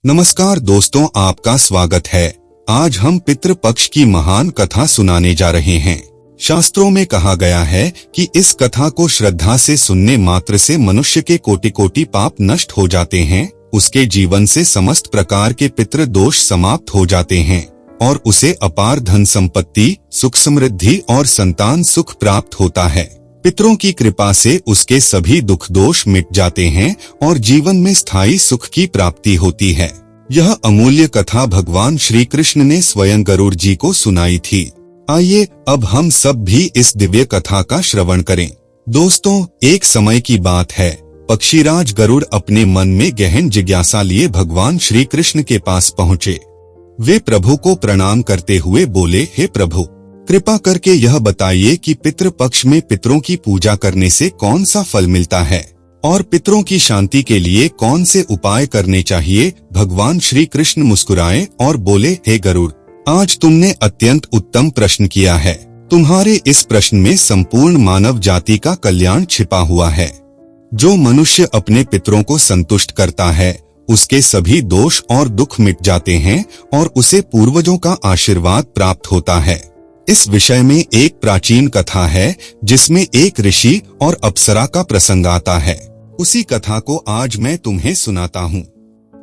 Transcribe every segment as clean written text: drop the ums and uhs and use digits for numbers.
नमस्कार दोस्तों, आपका स्वागत है। आज हम पितृपक्ष की महान कथा सुनाने जा रहे हैं। शास्त्रों में कहा गया है कि इस कथा को श्रद्धा से सुनने मात्र से मनुष्य के कोटि कोटि पाप नष्ट हो जाते हैं, उसके जीवन से समस्त प्रकार के पितृ दोष समाप्त हो जाते हैं और उसे अपार धन संपत्ति, सुख समृद्धि और संतान सुख प्राप्त होता है। पितरों की कृपा से उसके सभी दुख दोष मिट जाते हैं और जीवन में स्थायी सुख की प्राप्ति होती है। यह अमूल्य कथा भगवान श्री कृष्ण ने स्वयं गरुड़ जी को सुनाई थी। आइए अब हम सब भी इस दिव्य कथा का श्रवण करें। दोस्तों, एक समय की बात है, पक्षीराज गरुड़ अपने मन में गहन जिज्ञासा लिए भगवान श्री कृष्ण के पास पहुँचे। वे प्रभु को प्रणाम करते हुए बोले, हे प्रभु, कृपा करके यह बताइए कि पितृपक्ष में पितरों की पूजा करने से कौन सा फल मिलता है और पितरों की शांति के लिए कौन से उपाय करने चाहिए। भगवान श्री कृष्ण मुस्कुराए और बोले, हे गरुड़, आज तुमने अत्यंत उत्तम प्रश्न किया है। तुम्हारे इस प्रश्न में संपूर्ण मानव जाति का कल्याण छिपा हुआ है। जो मनुष्य अपने पितरों को संतुष्ट करता है, उसके सभी दोष और दुख मिट जाते हैं और उसे पूर्वजों का आशीर्वाद प्राप्त होता है। इस विषय में एक प्राचीन कथा है जिसमें एक ऋषि और अप्सरा का प्रसंग आता है। उसी कथा को आज मैं तुम्हें सुनाता हूँ।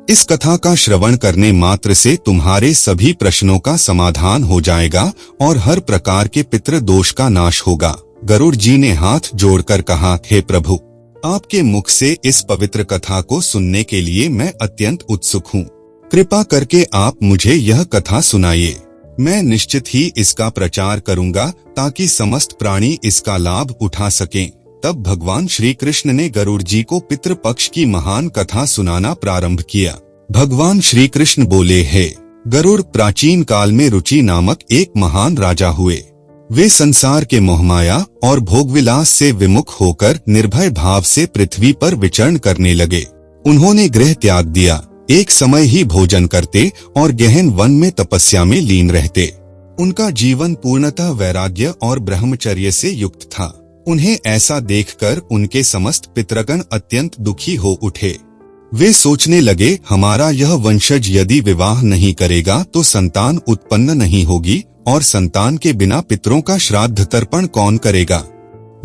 इस कथा का श्रवण करने मात्र से तुम्हारे सभी प्रश्नों का समाधान हो जाएगा और हर प्रकार के पितृ दोष का नाश होगा। गरुड़ जी ने हाथ जोड़कर कहा, हे प्रभु, आपके मुख से इस पवित्र कथा को सुनने के लिए मैं अत्यंत उत्सुक हूँ। कृपा करके आप मुझे यह कथा सुनाइए। मैं निश्चित ही इसका प्रचार करूंगा ताकि समस्त प्राणी इसका लाभ उठा सकें। तब भगवान श्री कृष्ण ने गरुड़ जी को पितृपक्ष की महान कथा सुनाना प्रारंभ किया। भगवान श्री कृष्ण बोले, हे गरुड़, प्राचीन काल में रुचि नामक एक महान राजा हुए। वे संसार के मोहमाया और भोगविलास से विमुख होकर निर्भय भाव से पृथ्वी पर विचरण करने लगे। उन्होंने गृह त्याग दिया, एक समय ही भोजन करते और गहन वन में तपस्या में लीन रहते। उनका जीवन पूर्णतः वैराग्य और ब्रह्मचर्य से युक्त था। उन्हें ऐसा देखकर उनके समस्त पितृगण अत्यंत दुखी हो उठे। वे सोचने लगे, हमारा यह वंशज यदि विवाह नहीं करेगा तो संतान उत्पन्न नहीं होगी और संतान के बिना पितरों का श्राद्ध तर्पण कौन करेगा।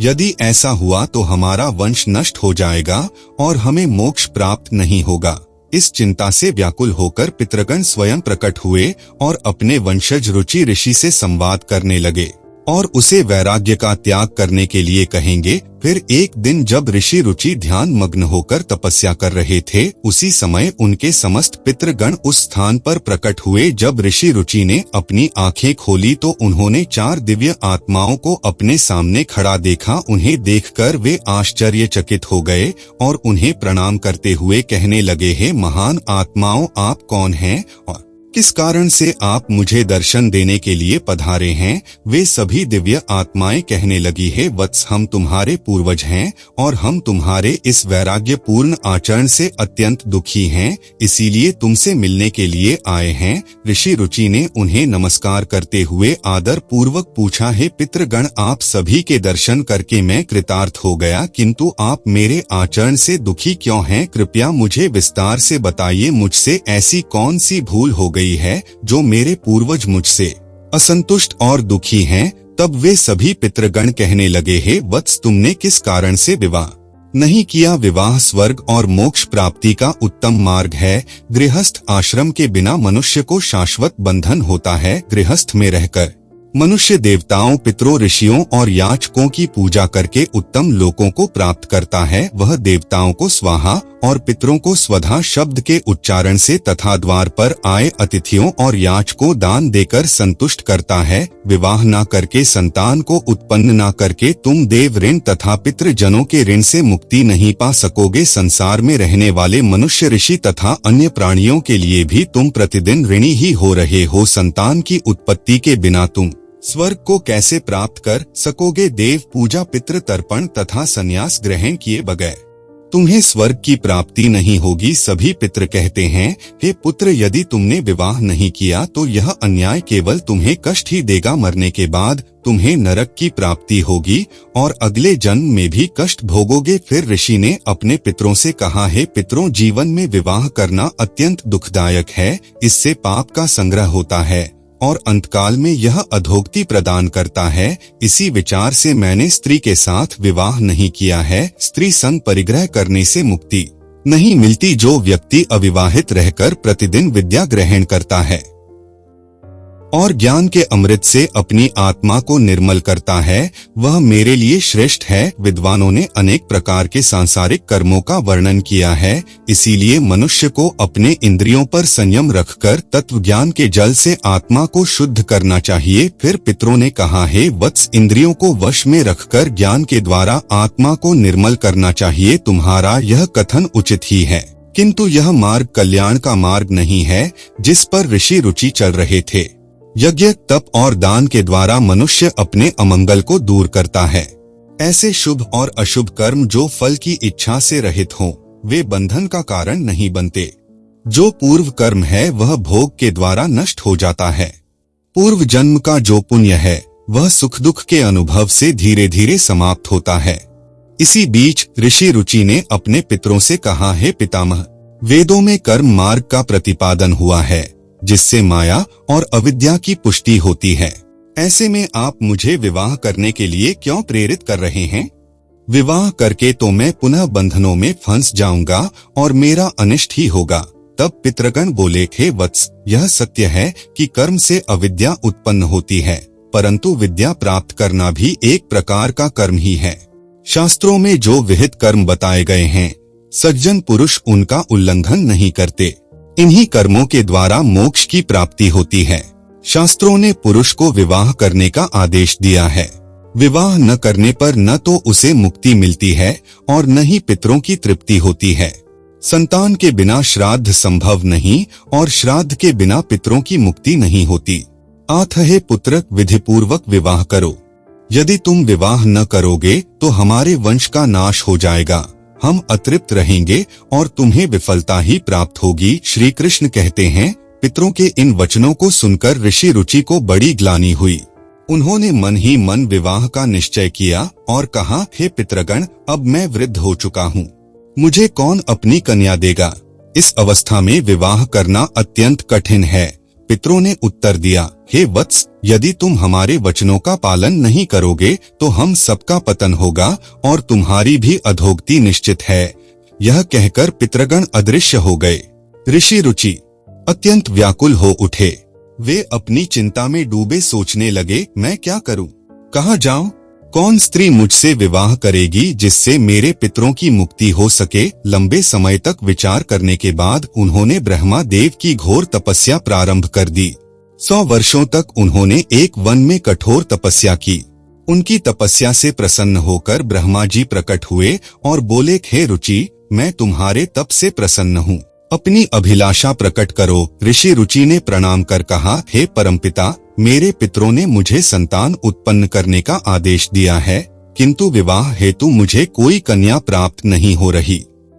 यदि ऐसा हुआ तो हमारा वंश नष्ट हो जाएगा और हमें मोक्ष प्राप्त नहीं होगा। इस चिंता से व्याकुल होकर पितृगण स्वयं प्रकट हुए और अपने वंशज रुचि ऋषि से संवाद करने लगे और उसे वैराग्य का त्याग करने के लिए कहेंगे। फिर एक दिन जब ऋषि रुचि ध्यान मग्न होकर तपस्या कर रहे थे, उसी समय उनके समस्त पितृगण उस स्थान पर प्रकट हुए। जब ऋषि रुचि ने अपनी आंखें खोली तो उन्होंने 4 दिव्य आत्माओं को अपने सामने खड़ा देखा। उन्हें देखकर वे आश्चर्यचकित हो गए और उन्हें प्रणाम करते हुए कहने लगे, हे महान आत्माओं, आप कौन हैं और किस कारण से आप मुझे दर्शन देने के लिए पधारे हैं। वे सभी दिव्य आत्माएं कहने लगी, हे वत्स, हम तुम्हारे पूर्वज हैं और हम तुम्हारे इस वैराग्य पूर्ण आचरण से अत्यंत दुखी हैं, इसीलिए तुमसे मिलने के लिए आए हैं। ऋषि रुचि ने उन्हें नमस्कार करते हुए आदर पूर्वक पूछा, हे पितृगण, आप सभी के दर्शन करके मैं कृतार्थ हो गया, किंतु आप मेरे आचरण से दुखी क्यों हैं? कृपया मुझे विस्तार से बताइए। मुझसे ऐसी कौन सी भूल हो गई है जो मेरे पूर्वज मुझसे असंतुष्ट और दुखी हैं। तब वे सभी पितृगण कहने लगे, हे वत्स, तुमने किस कारण से विवाह नहीं किया? विवाह स्वर्ग और मोक्ष प्राप्ति का उत्तम मार्ग है। गृहस्थ आश्रम के बिना मनुष्य को शाश्वत बंधन होता है। गृहस्थ में रहकर मनुष्य देवताओं, पितरों, ऋषियों और याचकों की पूजा करके उत्तम लोकों को प्राप्त करता है। वह देवताओं को स्वाहा और पितरों को स्वधा शब्द के उच्चारण से तथा द्वार पर आए अतिथियों और याचकों दान देकर संतुष्ट करता है। विवाह न करके, संतान को उत्पन्न न करके तुम देव ऋण तथा पितृजनों के ऋण से मुक्ति नहीं पा सकोगे। संसार में रहने वाले मनुष्य, ऋषि तथा अन्य प्राणियों के लिए भी तुम प्रतिदिन ऋणी ही हो रहे हो। संतान की उत्पत्ति के बिना तुम स्वर्ग को कैसे प्राप्त कर सकोगे? देव पूजा, पितृ तर्पण तथा संन्यास ग्रहण किए बगैर तुम्हें स्वर्ग की प्राप्ति नहीं होगी। सभी पितृ कहते हैं, हे पुत्र, यदि तुमने विवाह नहीं किया तो यह अन्याय केवल तुम्हें कष्ट ही देगा। मरने के बाद तुम्हें नरक की प्राप्ति होगी और अगले जन्म में भी कष्ट भोगोगे। फिर ऋषि ने अपने पितरों से कहा, हे पितरों, जीवन में विवाह करना अत्यंत दुखदायक है। इससे पाप का संग्रह होता है और अंतकाल में यह अधोगति प्रदान करता है। इसी विचार से मैंने स्त्री के साथ विवाह नहीं किया है। स्त्री संग परिग्रह करने से मुक्ति नहीं मिलती। जो व्यक्ति अविवाहित रहकर प्रतिदिन विद्या ग्रहण करता है और ज्ञान के अमृत से अपनी आत्मा को निर्मल करता है, वह मेरे लिए श्रेष्ठ है। विद्वानों ने अनेक प्रकार के सांसारिक कर्मों का वर्णन किया है। इसीलिए मनुष्य को अपने इंद्रियों पर संयम रखकर तत्व ज्ञान के जल से आत्मा को शुद्ध करना चाहिए। फिर पितरों ने कहा, हे वत्स, इंद्रियों को वश में रखकर ज्ञान के द्वारा आत्मा को निर्मल करना चाहिए। तुम्हारा यह कथन उचित ही है, किंतु यह मार्ग कल्याण का मार्ग नहीं है जिस पर ऋषि रुचि चल रहे थे। यज्ञ, तप और दान के द्वारा मनुष्य अपने अमंगल को दूर करता है। ऐसे शुभ और अशुभ कर्म जो फल की इच्छा से रहित हों, वे बंधन का कारण नहीं बनते। जो पूर्व कर्म है वह भोग के द्वारा नष्ट हो जाता है। पूर्व जन्म का जो पुण्य है वह सुख दुख के अनुभव से धीरे धीरे समाप्त होता है। इसी बीच ऋषि रुचि ने अपने पितरों से कहा, हे पितामह, वेदों में कर्म मार्ग का प्रतिपादन हुआ है जिससे माया और अविद्या की पुष्टि होती है। ऐसे में आप मुझे विवाह करने के लिए क्यों प्रेरित कर रहे हैं? विवाह करके तो मैं पुनः बंधनों में फंस जाऊंगा और मेरा अनिष्ट ही होगा। तब पितृगण बोले, हे वत्स, यह सत्य है कि कर्म से अविद्या उत्पन्न होती है, परंतु विद्या प्राप्त करना भी एक प्रकार का कर्म ही है। शास्त्रों में जो विहित कर्म बताए गए हैं, सज्जन पुरुष उनका उल्लंघन नहीं करते। इन्हीं कर्मों के द्वारा मोक्ष की प्राप्ति होती है। शास्त्रों ने पुरुष को विवाह करने का आदेश दिया है। विवाह न करने पर न तो उसे मुक्ति मिलती है और न ही पितरों की तृप्ति होती है। संतान के बिना श्राद्ध संभव नहीं और श्राद्ध के बिना पितरों की मुक्ति नहीं होती। आथ हे पुत्र, विधिपूर्वक विवाह करो। यदि तुम विवाह न करोगे तो हमारे वंश का नाश हो जाएगा। हम अतृप्त रहेंगे और तुम्हें विफलता ही प्राप्त होगी। श्री कृष्ण कहते हैं, पितरों के इन वचनों को सुनकर ऋषि रुचि को बड़ी ग्लानि हुई। उन्होंने मन ही मन विवाह का निश्चय किया और कहा, हे पितृगण, अब मैं वृद्ध हो चुका हूँ, मुझे कौन अपनी कन्या देगा? इस अवस्था में विवाह करना अत्यंत कठिन है। पितरों ने उत्तर दिया, हे वत्स, यदि तुम हमारे वचनों का पालन नहीं करोगे तो हम सबका पतन होगा और तुम्हारी भी अधोगति निश्चित है। यह कहकर पितृगण अदृश्य हो गए। ऋषि रुचि अत्यंत व्याकुल हो उठे। वे अपनी चिंता में डूबे सोचने लगे, मैं क्या करूं? कहाँ जाऊं? कौन स्त्री मुझसे विवाह करेगी जिससे मेरे पितरों की मुक्ति हो सके? लंबे समय तक विचार करने के बाद उन्होंने ब्रह्मा देव की घोर तपस्या प्रारंभ कर दी। 100 वर्षों तक उन्होंने एक वन में कठोर तपस्या की। उनकी तपस्या से प्रसन्न होकर ब्रह्मा जी प्रकट हुए और बोले, हे रुचि, मैं तुम्हारे तप से प्रसन्न हूँ, अपनी अभिलाषा प्रकट करो। ऋषि रुचि ने प्रणाम कर कहा, हे परमपिता, मेरे पितरों ने मुझे संतान उत्पन्न करने का आदेश दिया है, किंतु विवाह हेतु मुझे कोई कन्या प्राप्त नहीं हो रही।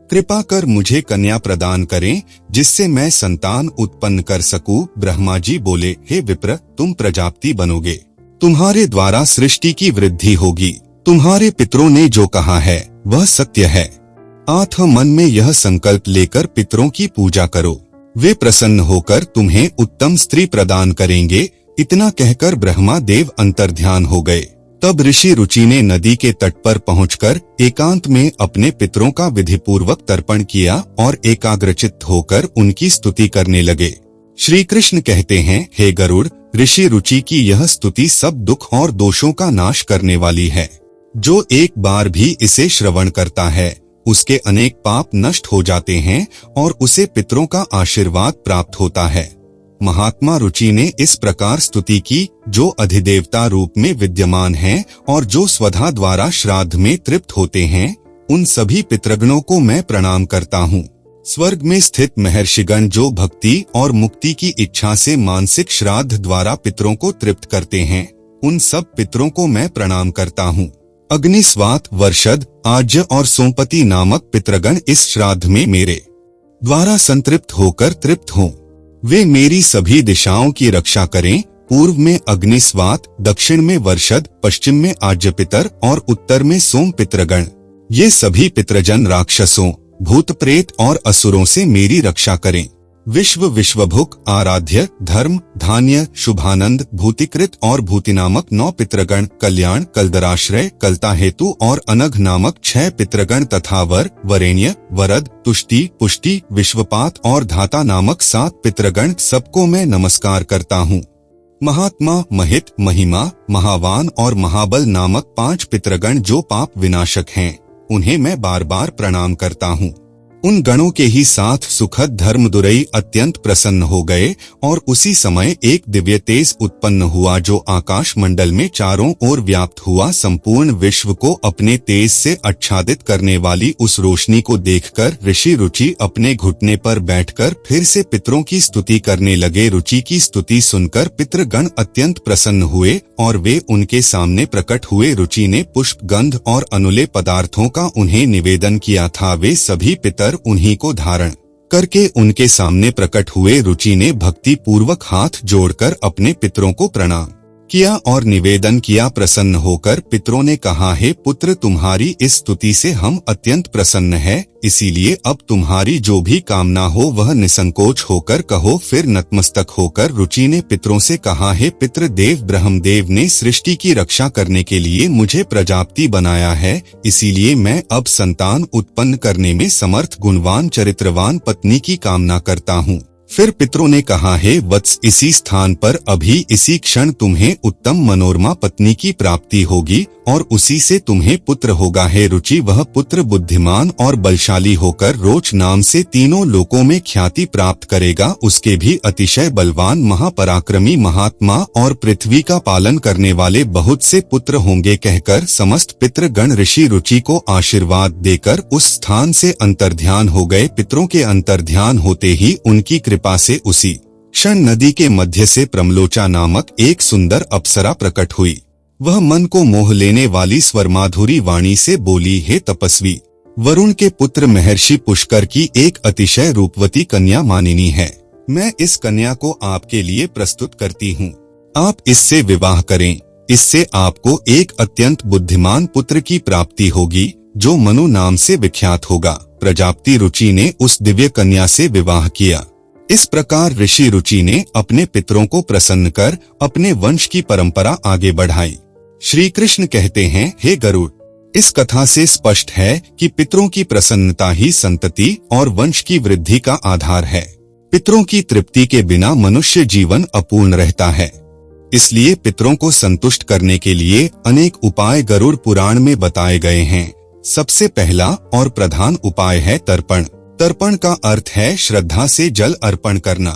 कृपा कर मुझे कन्या प्रदान करें जिससे मैं संतान उत्पन्न कर सकूं। ब्रह्मा जी बोले, हे विप्र, तुम प्रजापति बनोगे, तुम्हारे द्वारा सृष्टि की वृद्धि होगी। तुम्हारे पितरों ने जो कहा है वह सत्य है। आठ मन में यह संकल्प लेकर पितरों की पूजा करो, वे प्रसन्न होकर तुम्हें उत्तम स्त्री प्रदान करेंगे। इतना कहकर ब्रह्मा देव अंतर्ध्यान हो गए। तब ऋषि रुचि ने नदी के तट पर पहुंचकर एकांत में अपने पितरों का विधिपूर्वक तर्पण किया और एकाग्रचित्त होकर उनकी स्तुति करने लगे। श्री कृष्ण कहते हैं, हे गरुड़, ऋषि रुचि की यह स्तुति सब दुख और दोषों का नाश करने वाली है। जो एक बार भी इसे श्रवण करता है उसके अनेक पाप नष्ट हो जाते हैं और उसे पितरों का आशीर्वाद प्राप्त होता है। महात्मा रुचि ने इस प्रकार स्तुति की, जो अधिदेवता रूप में विद्यमान हैं और जो स्वधा द्वारा श्राद्ध में तृप्त होते हैं, उन सभी पितृगणों को मैं प्रणाम करता हूँ। स्वर्ग में स्थित महर्षिगण जो भक्ति और मुक्ति की इच्छा से मानसिक श्राद्ध द्वारा पितरों को तृप्त करते हैं, उन सब पितरों को मैं प्रणाम करता हूँ। अग्निस्वात, वर्षद, आज्य और सोमपति नामक पितृगण इस श्राद्ध में मेरे द्वारा संतृप्त होकर तृप्त हों। वे मेरी सभी दिशाओं की रक्षा करें। पूर्व में अग्निस्वात, दक्षिण में वर्षद, पश्चिम में आज्य पितर और उत्तर में सोम पितृगण। ये सभी पितृजन राक्षसों, भूत प्रेत और असुरों से मेरी रक्षा करें। विश्व, विश्वभुक, आराध्य, धर्म, धान्य, शुभानंद, भूतिकृत और भूति नामक 9 पितृगण, कल्याण, कलदराश्रय, कलता हेतु और अनघ नामक 6 पितृगण तथा वर, वरेण्य, वरद, तुष्टि, पुष्टि, विश्वपात और धाता नामक 7 पितृगण, सबको मैं नमस्कार करता हूँ। महात्मा, महित, महिमा, महावान और महाबल नामक 5 पितृगण जो पाप विनाशक हैं, उन्हें मैं बार बार प्रणाम करता हूँ। उन गणों के ही साथ सुखद धर्मदुरई अत्यंत प्रसन्न हो गए और उसी समय एक दिव्य तेज उत्पन्न हुआ जो आकाश मंडल में चारों ओर व्याप्त हुआ। संपूर्ण विश्व को अपने तेज से आच्छादित करने वाली उस रोशनी को देखकर ऋषि रुचि अपने घुटने पर बैठकर फिर से पितरों की स्तुति करने लगे। रुचि की स्तुति सुनकर पितृगण अत्यंत प्रसन्न हुए और वे उनके सामने प्रकट हुए। रुचि ने पुष्प, गंध और अनुले पदार्थों का उन्हें निवेदन किया था। वे सभी पितर उन्हीं को धारण करके उनके सामने प्रकट हुए। रुचि ने भक्ति पूर्वक हाथ जोड़कर अपने पितरों को प्रणाम किया और निवेदन किया। प्रसन्न होकर पितरों ने कहा, हे पुत्र, तुम्हारी इस स्तुति से हम अत्यंत प्रसन्न हैं, इसीलिए अब तुम्हारी जो भी कामना हो वह निसंकोच होकर कहो। फिर नतमस्तक होकर रुचि ने पितरों से कहा, हे पितृ देव, ब्रह्मदेव ने सृष्टि की रक्षा करने के लिए मुझे प्रजापति बनाया है, इसीलिए मैं अब संतान उत्पन्न करने में समर्थ, गुणवान, चरित्रवान पत्नी की कामना करता हूँ। फिर पितरों ने कहा, हे वत्स, इसी स्थान पर अभी इसी क्षण तुम्हें उत्तम मनोरमा पत्नी की प्राप्ति होगी और उसी से तुम्हें पुत्र होगा। हे रुचि, वह पुत्र बुद्धिमान और बलशाली होकर रोच नाम से तीनों लोकों में ख्याति प्राप्त करेगा। उसके भी अतिशय बलवान, महापराक्रमी, महात्मा और पृथ्वी का पालन करने वाले बहुत से पुत्र होंगे। कहकर समस्त पितृगण ऋषि रुचि को आशीर्वाद देकर उस स्थान से अंतर्ध्यान हो गए। पितरों के अंतर्ध्यान होते ही उनकी कृपा से उसी क्षण नदी के मध्य से प्रमलोचा नामक एक सुंदर अप्सरा प्रकट हुई। वह मन को मोह लेने वाली स्वरमाधुरी वाणी से बोली, हे तपस्वी, वरुण के पुत्र महर्षि पुष्कर की एक अतिशय रूपवती कन्या मानिनी है। मैं इस कन्या को आपके लिए प्रस्तुत करती हूँ। आप इससे विवाह करें। इससे आपको एक अत्यंत बुद्धिमान पुत्र की प्राप्ति होगी जो मनु नाम से विख्यात होगा। प्रजापति रुचि ने उस दिव्य कन्या से विवाह किया। इस प्रकार ऋषि रुचि ने अपने पितरों को प्रसन्न कर अपने वंश की परंपरा आगे बढ़ाई। श्री कृष्ण कहते हैं, हे गरुड़, इस कथा से स्पष्ट है कि पितरों की प्रसन्नता ही संतति और वंश की वृद्धि का आधार है। पितरों की तृप्ति के बिना मनुष्य जीवन अपूर्ण रहता है। इसलिए पितरों को संतुष्ट करने के लिए अनेक उपाय गरुड़ पुराण में बताए गए हैं। सबसे पहला और प्रधान उपाय है तर्पण। तर्पण का अर्थ है श्रद्धा से जल अर्पण करना।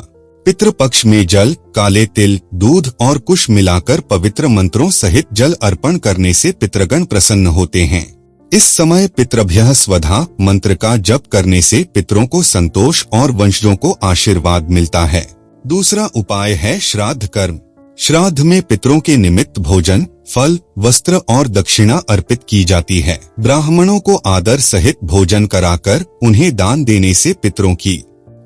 पितृपक्ष में जल, काले तिल, दूध और कुश मिलाकर पवित्र मंत्रों सहित जल अर्पण करने से पितृगण प्रसन्न होते हैं। इस समय पितृभ्यः स्वधा मंत्र का जप करने से पितरों को संतोष और वंशजों को आशीर्वाद मिलता है। दूसरा उपाय है श्राद्ध कर्म। श्राद्ध में पितरों के निमित्त भोजन, फल, वस्त्र और दक्षिणा अर्पित की जाती है। ब्राह्मणों को आदर सहित भोजन कराकर उन्हें दान देने से पितरों की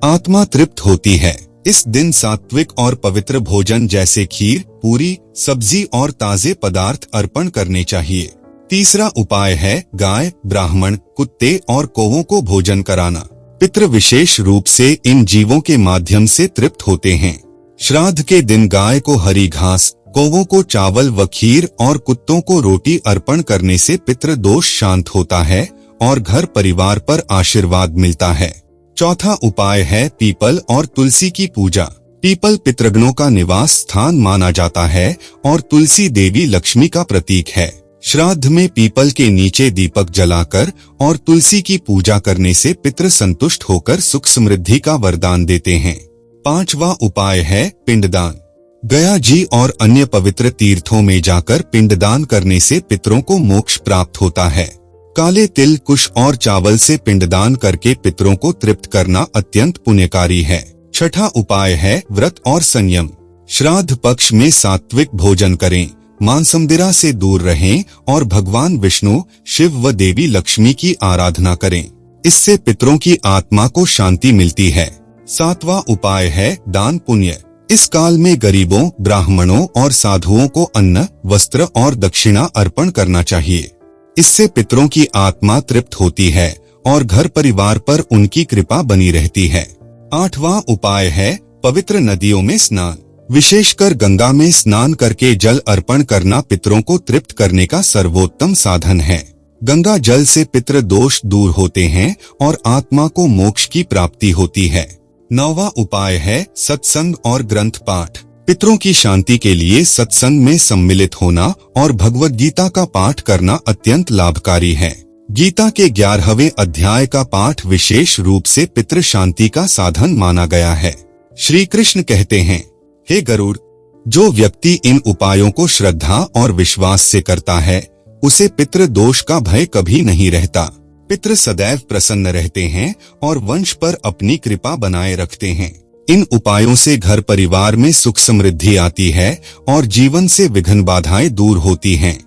आत्मा तृप्त होती है। इस दिन सात्विक और पवित्र भोजन जैसे खीर, पूरी, सब्जी और ताजे पदार्थ अर्पण करने चाहिए। तीसरा उपाय है गाय, ब्राह्मण, कुत्ते और कौवों को भोजन कराना। पितृ विशेष रूप से इन जीवों के माध्यम से तृप्त होते हैं। श्राद्ध के दिन गाय को हरी घास, कौवों को चावल व खीर और कुत्तों को रोटी अर्पण करने से पितृ दोष शांत होता है और घर परिवार पर आशीर्वाद मिलता है। चौथा उपाय है पीपल और तुलसी की पूजा। पीपल पितृगणों का निवास स्थान माना जाता है और तुलसी देवी लक्ष्मी का प्रतीक है। श्राद्ध में पीपल के नीचे दीपक जलाकर और तुलसी की पूजा करने से पितृ संतुष्ट होकर सुख समृद्धि का वरदान देते हैं। पांचवा उपाय है पिंडदान। गया जी और अन्य पवित्र तीर्थों में जाकर पिंडदान करने से पितरों को मोक्ष प्राप्त होता है। काले तिल, कुश और चावल से पिंडदान करके पितरों को तृप्त करना अत्यंत पुण्यकारी है। छठा उपाय है व्रत और संयम। श्राद्ध पक्ष में सात्विक भोजन करें, मांसमदिरा से दूर रहें और भगवान विष्णु, शिव व देवी लक्ष्मी की आराधना करें। इससे पितरों की आत्मा को शांति मिलती है। 7वां उपाय है दान पुण्य। इस काल में गरीबों, ब्राह्मणों और साधुओं को अन्न, वस्त्र और दक्षिणा अर्पण करना चाहिए। इससे पितरों की आत्मा तृप्त होती है और घर परिवार पर उनकी कृपा बनी रहती है। 8वां उपाय है पवित्र नदियों में स्नान। विशेषकर गंगा में स्नान करके जल अर्पण करना पितरों को तृप्त करने का सर्वोत्तम साधन है। गंगा जल से पितृ दोष दूर होते हैं और आत्मा को मोक्ष की प्राप्ति होती है। 9वां उपाय है सत्संग और ग्रंथ पाठ। पितरों की शांति के लिए सत्संग में सम्मिलित होना और भगवद गीता का पाठ करना अत्यंत लाभकारी है। गीता के 11वें अध्याय का पाठ विशेष रूप से पितृ शांति का साधन माना गया है। श्री कृष्ण कहते हैं, हे गरुड़, जो व्यक्ति इन उपायों को श्रद्धा और विश्वास से करता है, उसे पितृ दोष का भय कभी नहीं रहता। पितृ सदैव प्रसन्न रहते हैं और वंश पर अपनी कृपा बनाए रखते हैं। इन उपायों से घर परिवार में सुख समृद्धि आती है और जीवन से विघ्न बाधाएं दूर होती हैं।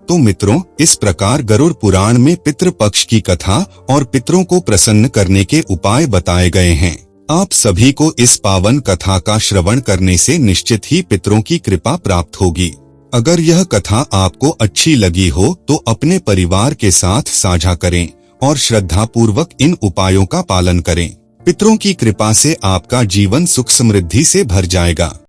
तो मित्रों, इस प्रकार गरुड़ पुराण में पितृ पक्ष की कथा और पितरों को प्रसन्न करने के उपाय बताए गए हैं। आप सभी को इस पावन कथा का श्रवण करने से निश्चित ही पितरों की कृपा प्राप्त होगी। अगर यह कथा आपको अच्छी लगी हो तो अपने परिवार के साथ साझा करें और श्रद्धापूर्वक इन उपायों का पालन करें। पितरों की कृपा से आपका जीवन सुख समृद्धि से भर जाएगा।